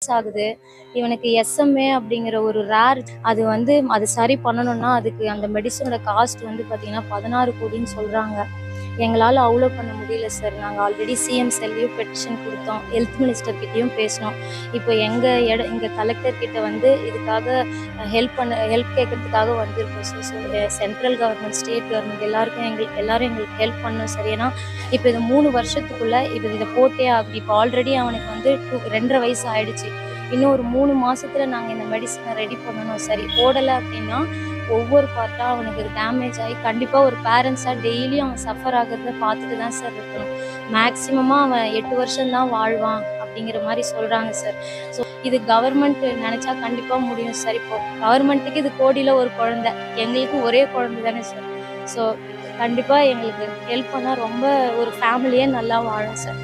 Months ஆகுது. இவனுக்கு SMA அப்படிங்கிற ஒரு ரேர் அது சரி பண்ணணும்னா அதுக்கு அந்த மெடிசனோட காஸ்ட் பார்த்தீங்கன்னா 16 கோடின்னு சொல்றாங்க. எங்களால் அவ்வளோ பண்ண முடியல சார். நாங்கள் ஆல்ரெடி சிஎம் செல்லையும் பெட்டிஷன் கொடுத்தோம், ஹெல்த் மினிஸ்டர் கிட்டேயும் பேசினோம். இப்போ எங்கள் கலெக்டர் கிட்ட இதுக்காக ஹெல்ப் கேட்கறதுக்காக வந்திருக்கோம் sir. So central government, state government எல்லாரும் எங்களுக்கு ஹெல்ப் பண்ணணும் சார். ஏன்னா இப்போ இது 3 வருஷத்துக்குள்ள இதை போட்டே ஆகுது. இப்போ ஆல்ரெடி அவனுக்கு 2.5 வயசு ஆயிடுச்சு. இன்னும் ஒரு 3 மாசத்துல நாங்கள் இந்த மெடிசனை ரெடி பண்ணணும். சரி போடலை அப்படின்னா ஒவ்வொரு பார்ட்டாக அவனுக்கு டேமேஜ் ஆகி கண்டிப்பாக ஒரு பேரண்ட்ஸாக டெய்லியும் அவன் சஃபர் ஆகிறத பார்த்துட்டு தான் சார் இருக்கணும். மேக்ஸிமமாக அவன் 8 வருஷம்தான் வாழ்வான் அப்படிங்கிற மாதிரி சொல்கிறாங்க சார். ஸோ இது கவர்மெண்ட் நினச்சா கண்டிப்பாக முடியும் சார். இப்போ கவர்மெண்ட்டுக்கு இது கோடியில் ஒரு குழந்தை, எங்களுக்கு ஒரே குழந்தை தானே சார். ஸோ கண்டிப்பாக எங்களுக்கு ஹெல்ப் பண்ணால் ரொம்ப ஒரு ஃபேமிலியே நல்லா வாழும் சார்.